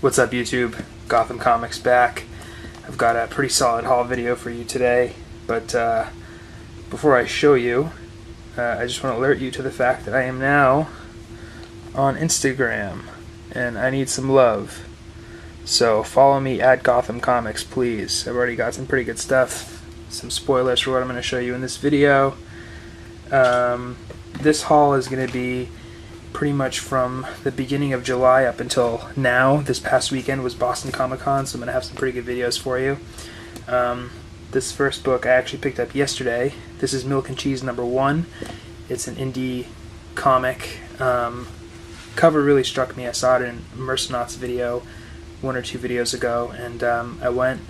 What's up, YouTube? Gotham Comics back. I've got a pretty solid haul video for you today, but before I show you, I just want to alert you to the fact that I am now on Instagram, and I need some love. So follow me at Gotham Comics, please. I've already got some pretty good stuff, some spoilers for what I'm going to show you in this video. This haul is going to be pretty much from the beginning of July up until now. This past weekend was Boston Comic Con, so I'm going to have some pretty good videos for you. This first book I actually picked up yesterday. This is Milk and Cheese #1. It's an indie comic. Cover really struck me. I saw it in Mercenauts video 1 or 2 videos ago, and I went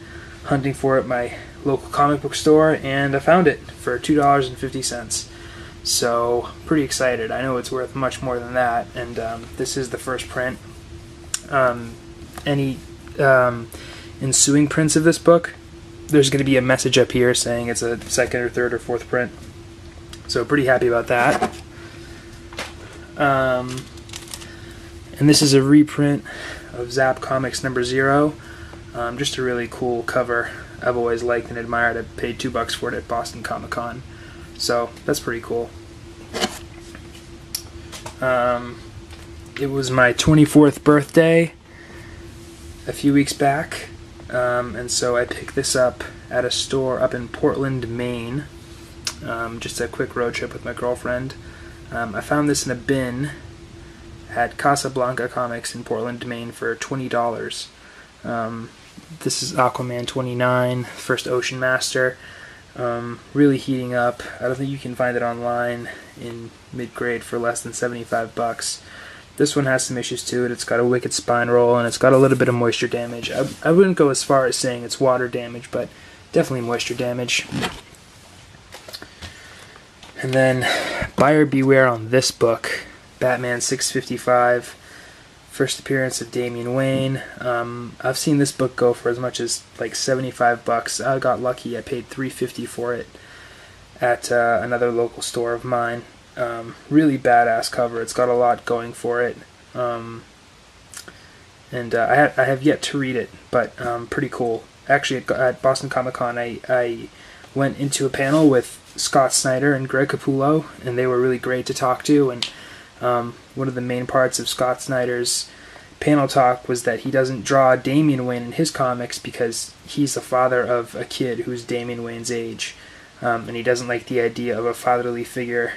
hunting for it at my local comic book store, and I found it for $2.50. So, pretty excited. I know it's worth much more than that, and this is the first print. Any ensuing prints of this book, there's going to be a message up here saying it's a second or third or fourth print. So, pretty happy about that. And this is a reprint of Zap Comics #0. Just a really cool cover. I've always liked and admired. I paid $2 for it at Boston Comic Con. So that's pretty cool. It was my 24th birthday a few weeks back, and so I picked this up at a store up in Portland, Maine. Just a quick road trip with my girlfriend. I found this in a bin at Casablanca Comics in Portland, Maine for $20. This is Aquaman 29, first Ocean Master. Really heating up. I don't think you can find it online in mid-grade for less than $75. This one has some issues to it. It's got a wicked spine roll, and it's got a little bit of moisture damage. I wouldn't go as far as saying it's water damage, but definitely moisture damage. And then buyer beware on this book, Batman 655. First appearance of Damian Wayne. I've seen this book go for as much as like $75. I got lucky. I paid $3.50 for it at another local store of mine. Really badass cover. It's got a lot going for it. And I have yet to read it, but pretty cool. Actually, at Boston Comic Con, I went into a panel with Scott Snyder and Greg Capullo, and they were really great to talk to. And one of the main parts of Scott Snyder's panel talk was that he doesn't draw Damian Wayne in his comics because he's the father of a kid who's Damian Wayne's age, and he doesn't like the idea of a fatherly figure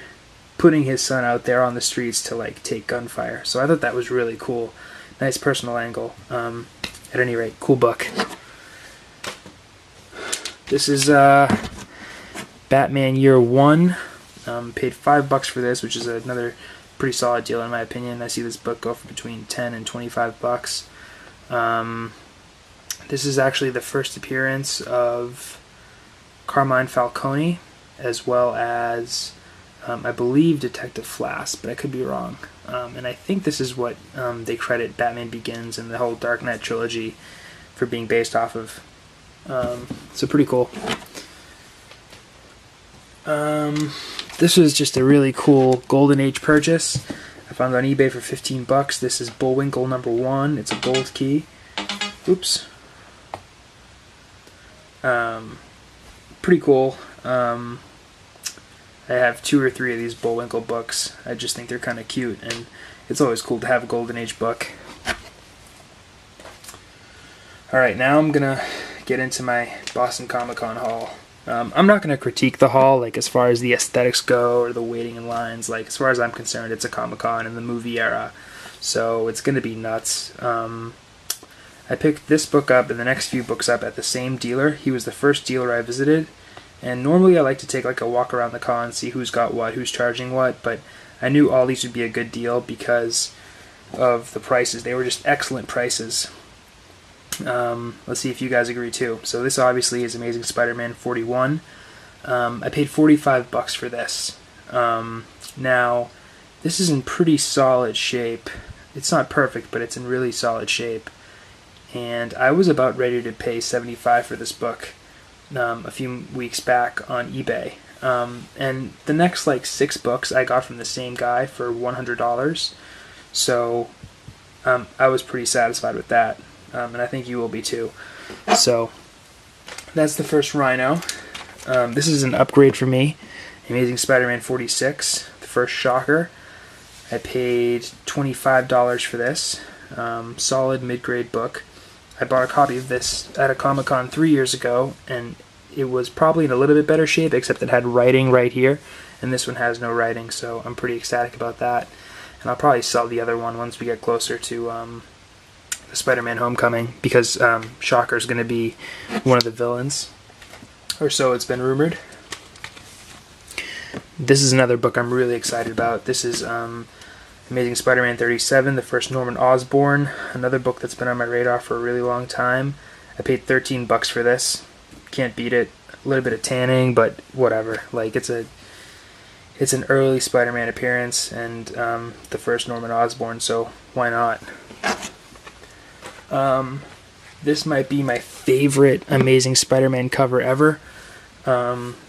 putting his son out there on the streets to like take gunfire. So I thought that was really cool. Nice personal angle. At any rate, cool book. This is Batman Year One. Paid $5 for this, which is another pretty solid deal in my opinion. I see this book go for between $10 and $25. This is actually the first appearance of Carmine Falcone, as well as I believe Detective Flass, but I could be wrong. And I think this is what they credit Batman Begins and the whole Dark Knight trilogy for being based off of. So pretty cool. This was just a really cool Golden Age purchase. I found it on eBay for $15. This is Bullwinkle #1. It's a gold key. Oops. Pretty cool. I have 2 or 3 of these Bullwinkle books. I just think they're kind of cute, and it's always cool to have a Golden Age book. Alright, now I'm gonna get into my Boston Comic Con haul. I'm not going to critique the haul, like as far as the aesthetics go or the waiting in lines. Like as far as I'm concerned, it's a Comic-Con in the movie era, so it's going to be nuts. I picked this book up and the next few books up at the same dealer. He was the first dealer I visited, and normally I like to take like a walk around the con, see who's got what, who's charging what, but I knew all these would be a good deal because of the prices. They were just excellent prices. Let's see if you guys agree too. So this obviously is Amazing Spider-Man 41. I paid $45 for this. Now, this is in pretty solid shape. It's not perfect, but it's in really solid shape. And I was about ready to pay $75 for this book a few weeks back on eBay. And the next like 6 books I got from the same guy for $100. So I was pretty satisfied with that, and I think you will be too. So that's the first Rhino. This is an upgrade for me. Amazing Spider-Man 46, the first Shocker. I paid $25 for this. Solid mid-grade book. I bought a copy of this at a Comic-Con 3 years ago, and it was probably in a little bit better shape, except it had writing right here, and this one has no writing, so I'm pretty ecstatic about that. And I'll probably sell the other one once we get closer to the Spider-Man Homecoming, because Shocker's going to be one of the villains, or so it's been rumored. This is another book I'm really excited about. This is Amazing Spider-Man 37, the first Norman Osborn, another book that's been on my radar for a really long time. I paid $13 for this. Can't beat it. A little bit of tanning, but whatever. Like, it's an early Spider-Man appearance, and the first Norman Osborn, so why not? This might be my favorite Amazing Spider-Man cover ever.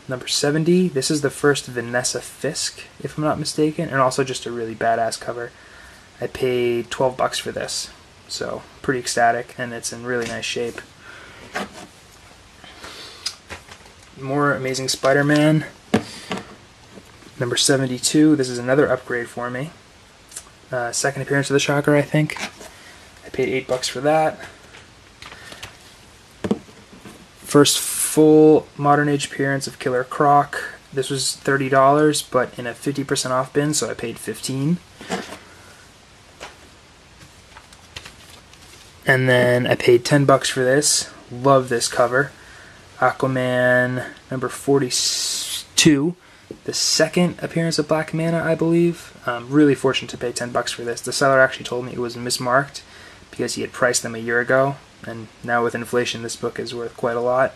Number 70. This is the first Vanessa Fisk, if I'm not mistaken, and also just a really badass cover. I paid $12 for this, so pretty ecstatic, and it's in really nice shape. More Amazing Spider-Man. Number 72. This is another upgrade for me. Second appearance of the Shocker, I think. I paid $8 for that. First full modern age appearance of Killer Croc. This was $30, but in a 50% off bin, so I paid $15. And then I paid $10 for this. Love this cover. Aquaman number 42. The second appearance of Black Manta, I believe. Really fortunate to pay $10 for this. The seller actually told me it was mismarked because he had priced them a year ago, and now with inflation this book is worth quite a lot.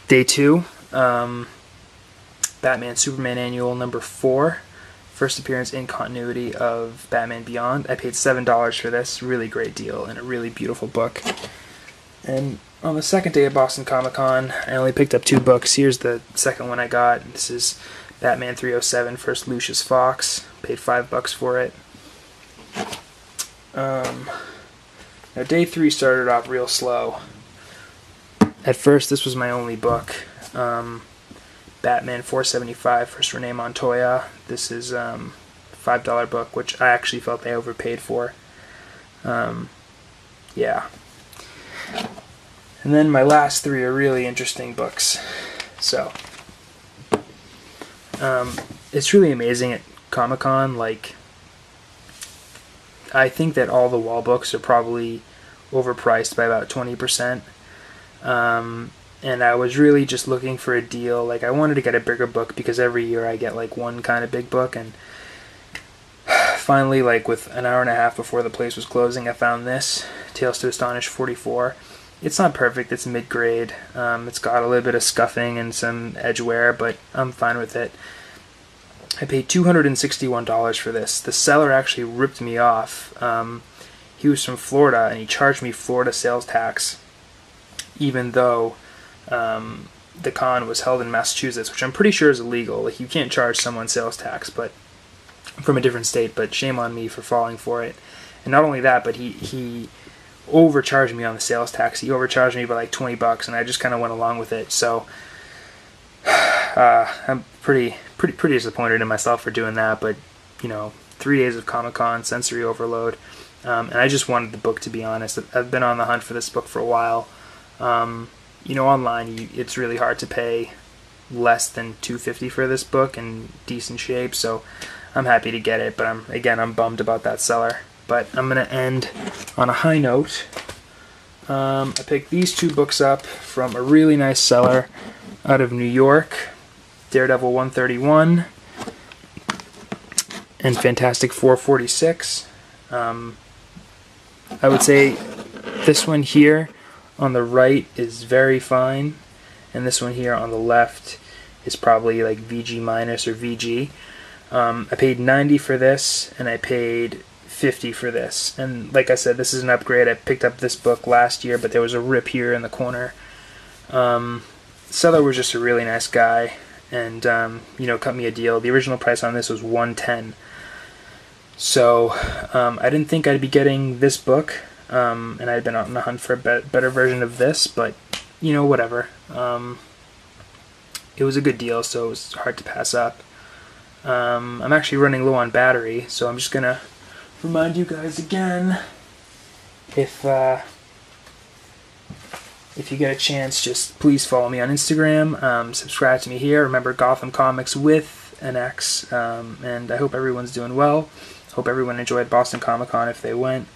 Day 2, Batman Superman Annual number 4. First appearance in continuity of Batman Beyond. I paid $7 for this. Really great deal and a really beautiful book. And on the second day of Boston Comic Con, I only picked up 2 books. Here's the second one I got. This is Batman 307, first Lucius Fox. Paid $5 for it. Now day 3 started off real slow. At first, this was my only book. Batman 475, first Renee Montoya. This is a $5 book, which I actually felt they overpaid for. Yeah. And then my last 3 are really interesting books. So, it's really amazing at Comic-Con. Like, I think that all the wall books are probably overpriced by about 20%. And I was really just looking for a deal. Like, I wanted to get a bigger book because every year I get like one kind of big book, and finally, like with an hour and a half before the place was closing, I found this, Tales to Astonish 44. It's not perfect, it's mid-grade. It's got a little bit of scuffing and some edge wear, but I'm fine with it. I paid $261 for this. The seller actually ripped me off. He was from Florida, and he charged me Florida sales tax, even though the con was held in Massachusetts, which I'm pretty sure is illegal. Like, you can't charge someone sales tax, but from a different state. But shame on me for falling for it. And not only that, but he overcharged me on the sales tax. He overcharged me by like $20, and I just kind of went along with it. So I'm pretty disappointed in myself for doing that. But you know, 3 days of Comic-Con, sensory overload, and I just wanted the book, to be honest. I've been on the hunt for this book for a while. You know, online it's really hard to pay less than $250 for this book in decent shape, so I'm happy to get it, but I'm bummed about that seller. But I'm going to end on a high note. I picked these 2 books up from a really nice seller out of New York, Daredevil 131 and Fantastic 446. I would say this one here on the right is very fine, and this one here on the left is probably like VG minus or VG. I paid $90 for this, and I paid $50 for this. And like I said, this is an upgrade. I picked up this book last year, but there was a rip here in the corner. Seller was just a really nice guy, and cut me a deal. The original price on this was $110. So I didn't think I'd be getting this book, and I'd been on the hunt for a better version of this, but whatever. It was a good deal, so it was hard to pass up. I'm actually running low on battery, so I'm just gonna remind you guys again, if you get a chance, just please follow me on Instagram, subscribe to me here. Remember, Gotham Comics with an X, and I hope everyone's doing well. Hope everyone enjoyed Boston Comic Con if they went.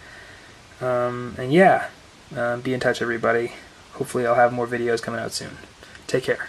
And yeah, be in touch, everybody. Hopefully I'll have more videos coming out soon. Take care.